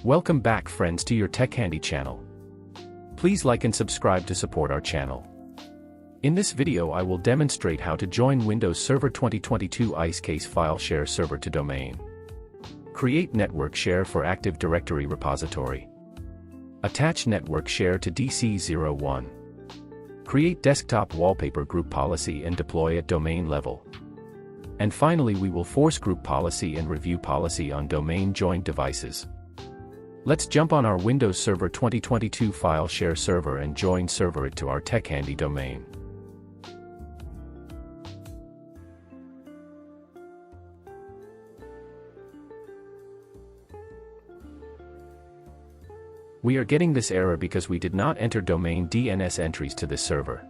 Welcome back friends to your Techhandy channel. Please like and subscribe to support our channel. In this video I will demonstrate how to join Windows Server 2022 ISCSI file share server to domain. Create network share for Active Directory repository. Attach network share to DC01. Create desktop wallpaper group policy and deploy at domain level. And finally we will force group policy and review policy on domain joined devices. Let's jump on our Windows Server 2022 file share server and join server it to our Techhandy domain. We are getting this error because we did not enter domain DNS entries to this server.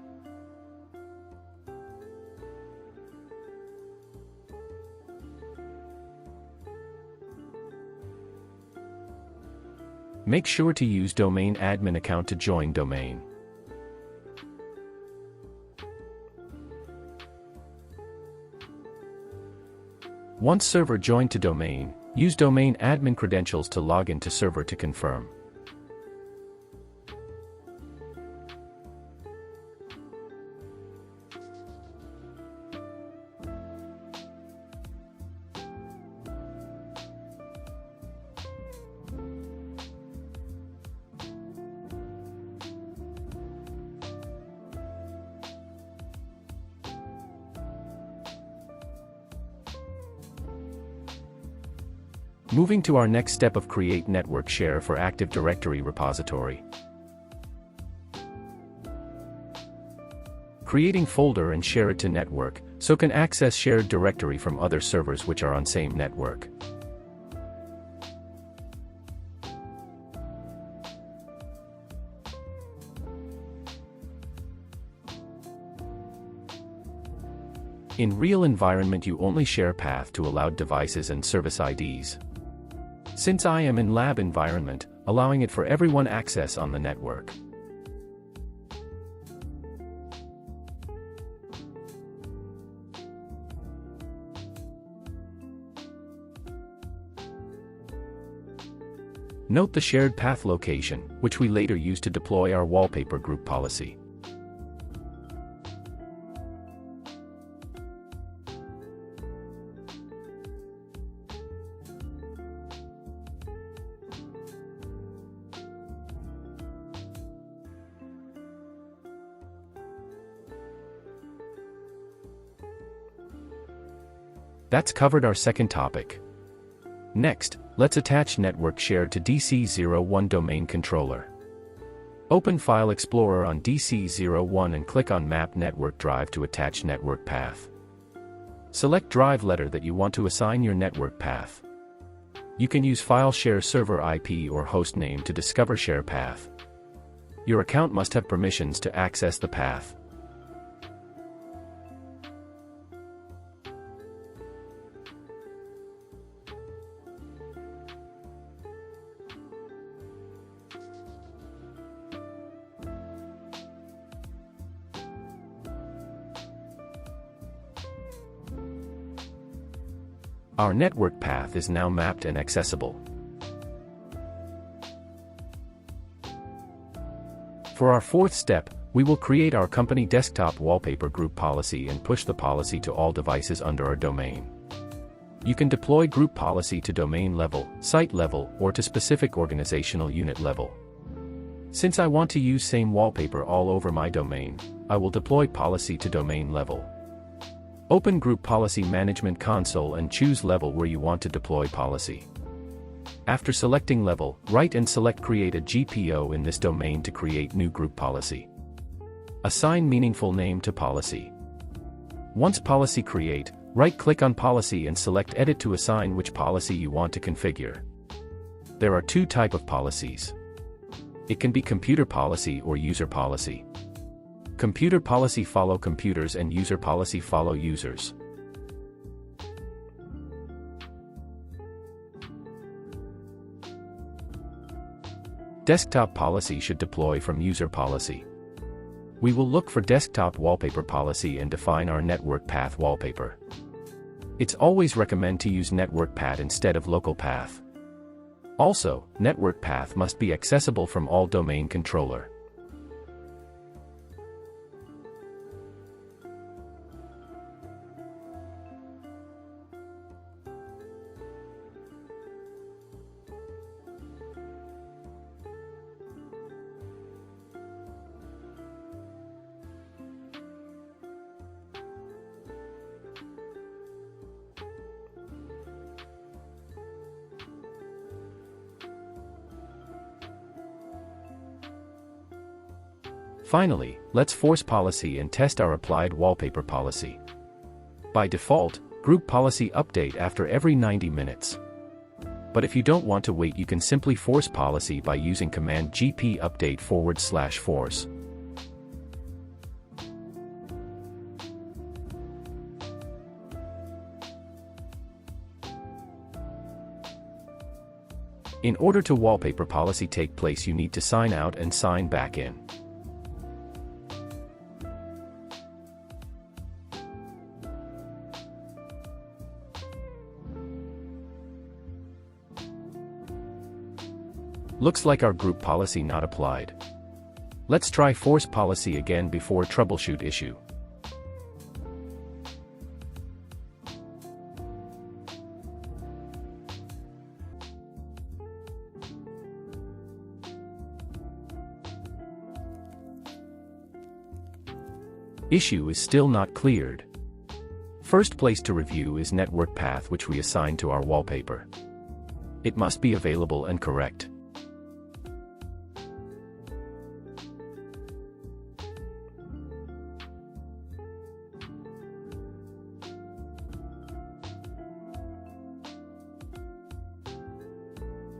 Make sure to use domain admin account to join domain. Once server joined to domain, use domain admin credentials to log into server to confirm. Moving to our next step of create network share for Active Directory repository. Creating folder and share it to network, so can access shared directory from other servers which are on same network. In real environment you only share path to allowed devices and service IDs. Since I am in lab environment, allowing it for everyone access on the network. Note the shared path location, which we later use to deploy our wallpaper group policy. That's covered our second topic. Next, let's attach network share to DC01 domain controller. Open File Explorer on DC01 and click on Map Network Drive to attach network path. Select drive letter that you want to assign your network path. You can use file share server IP or host name to discover share path. Your account must have permissions to access the path. Our network path is now mapped and accessible. For our fourth step, we will create our company desktop wallpaper group policy and push the policy to all devices under our domain. You can deploy group policy to domain level, site level, or to specific organizational unit level. Since I want to use same wallpaper all over my domain, I will deploy policy to domain level. Open Group Policy Management Console and choose level where you want to deploy policy. After selecting level, right and select Create a GPO in this domain to create new group policy. Assign meaningful name to policy. Once policy create, right-click on policy and select Edit to assign which policy you want to configure. There are two types of policies. It can be computer policy or user policy. Computer policy follow computers and user policy follow users. Desktop policy should deploy from user policy. We will look for desktop wallpaper policy and define our network path wallpaper. It's always recommend to use network path instead of local path. Also, network path must be accessible from all domain controller. Finally, let's force policy and test our applied wallpaper policy. By default, group policy update after every 90 minutes. But if you don't want to wait, you can simply force policy by using command gp update /force. In order to wallpaper policy take place, you need to sign out and sign back in. Looks like our group policy not applied. Let's try force policy again before troubleshoot issue. Issue is still not cleared. First place to review is network path, which we assign to our wallpaper. It must be available and correct.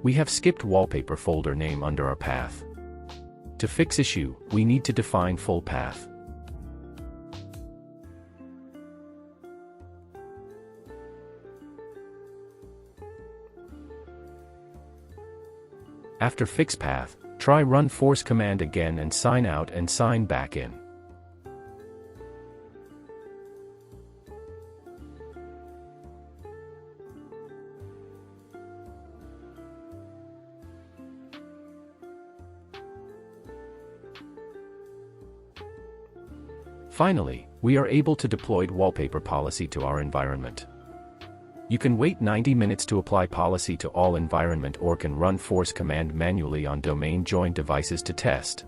We have skipped wallpaper folder name under our path. To fix issue, we need to define full path. After fix path, try run force command again and sign out and sign back in. Finally, we are able to deploy wallpaper policy to our environment. You can wait 90 minutes to apply policy to all environment, or can run force command manually on domain joined devices to test.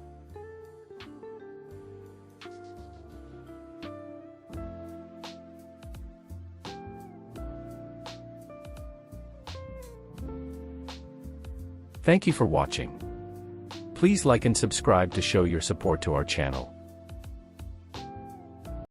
Thank you for watching. Please like and subscribe to show your support to our channel.